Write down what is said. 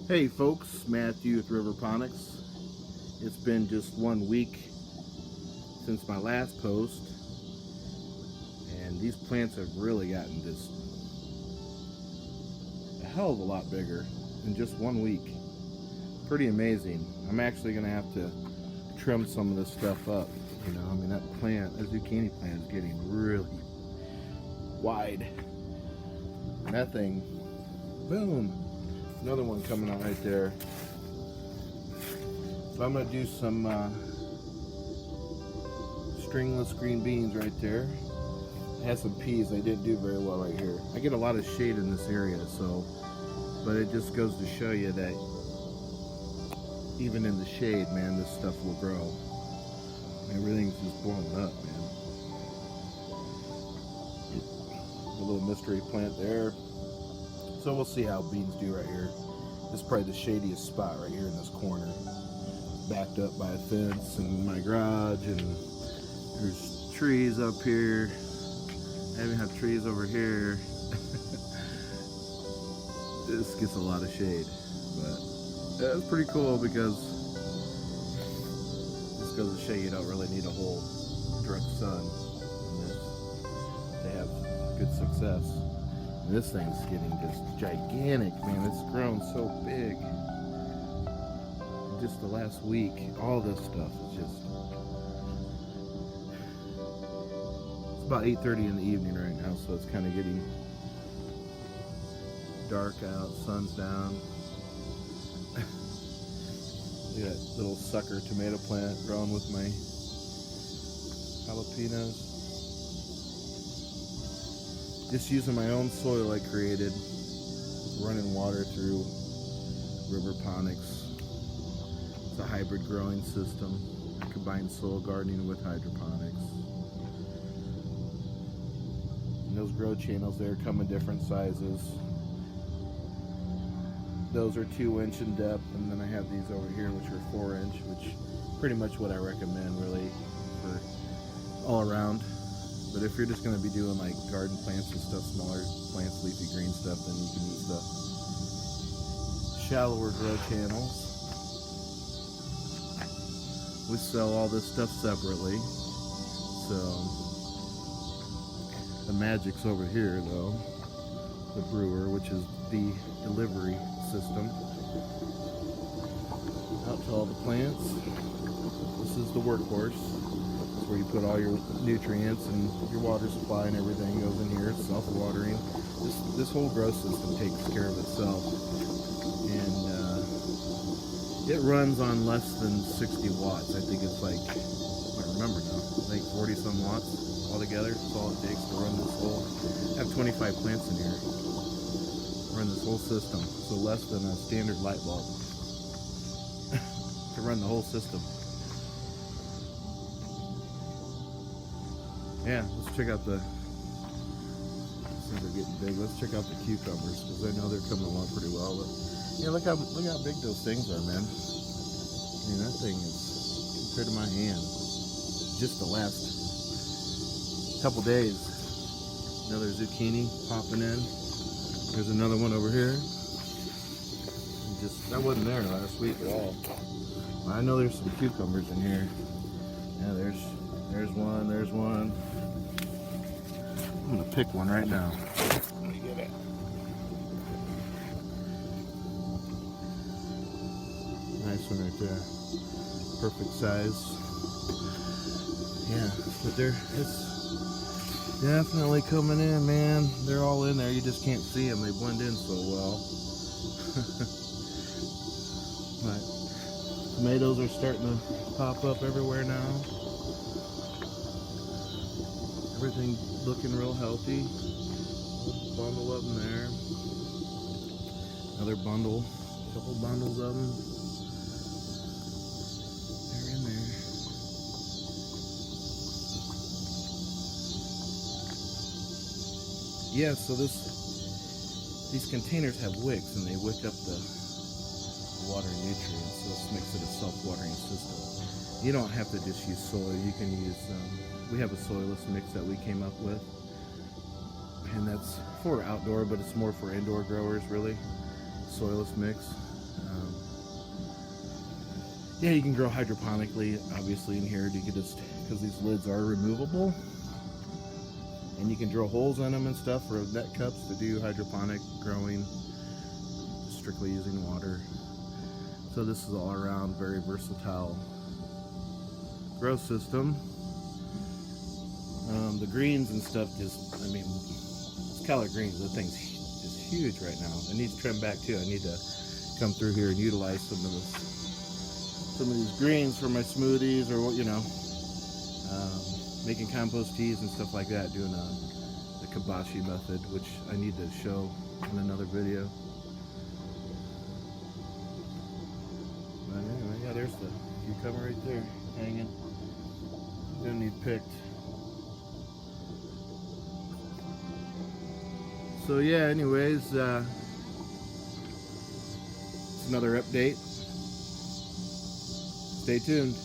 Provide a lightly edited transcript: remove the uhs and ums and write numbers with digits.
Hey folks, Matthew with Riverponics. It's been just 1 week since my last post, and these plants have really gotten just a hell of a lot bigger in just 1 week. Pretty amazing. I'm actually going to have to trim some of this stuff up. I mean, that zucchini plant is getting really wide. And that thing, boom, another one coming out right there. So I'm going to do some stringless green beans right there. I had some peas. They didn't do very well right here. I get a lot of shade in this area, but it just goes to show you that even in the shade, man, this stuff will grow. Everything's just blowing up, man. A little mystery plant there. So we'll see how beans do right here. This is probably the shadiest spot right here in this corner. Backed up by a fence in my garage, and there's trees up here. I even have trees over here. This gets a lot of shade, but it's pretty cool because this goes to show you don't really need a whole direct sun in this to have good success. And this thing's getting just gigantic, man. It's grown so big. Just the last week, all this stuff is just. It's about 8:30 in the evening right now, so it's kind of getting dark out. Sun's down. Look at that little sucker tomato plant growing with my jalapenos. Just using my own soil I created, running water through Riverponics. It's a hybrid growing system. I combine soil gardening with hydroponics. And those grow channels there come in different sizes. Those are 2-inch in depth, and then I have these over here which are 4-inch, which pretty much what I recommend really for all around. But if you're just going to be doing like garden plants and stuff, smaller plants, leafy green stuff, then you can use the shallower grow channels. We sell all this stuff separately, so the magic's over here though, the brewer, which is the delivery system out to all the plants. This is the workhorse. It's where you put all your nutrients and your water supply and everything goes in here. It's self-watering. This whole grow system takes care of itself, and it runs on less than 60 watts. I think it's like, I can't remember now, I think 40 some watts altogether. That's all it takes to run this whole. I have 25 plants in here. Run this whole system, so less than a standard light bulb to run the whole system. Yeah, let's check out the. Since they're getting big, let's check out the cucumbers because I know they're coming along pretty well. But yeah, look how big those things are, man. I mean, that thing is compared to my hand. Just the last couple days, another zucchini popping in. There's another one over here. That wasn't there last week at all. I know there's some cucumbers in here. Yeah, there's one. I'm gonna pick one right now. Let me get it. Nice one right there. Perfect size. Yeah, but it's definitely coming in, man. They're all in there. You just can't see them. They blend in so well. But tomatoes are starting to pop up everywhere now. Everything looking real healthy. Bundle of them there. Another bundle. A couple bundles of them. They're in there. Yeah, so these containers have wicks, and they wick up the water and nutrients, so this makes it a self-watering system. You don't have to just use soil. You can use we have a soilless mix that we came up with, and that's for outdoor, but it's more for indoor growers really. Soilless mix. yeah, you can grow hydroponically, obviously, in here. You can just, because these lids are removable, and you can drill holes in them and stuff for net cups to do hydroponic growing, strictly using water. So this is all around very versatile grow system. The greens and stuff just, I mean, it's collard greens. The thing's just huge right now. It needs trimmed back too. I need to come through here and utilize some of these greens for my smoothies, or you know, making compost teas and stuff like that. Doing the kibashi method, which I need to show in another video. But anyway, yeah, there's the cucumber right there, hanging. Gonna need picked. So yeah, anyways, it's another update. Stay tuned.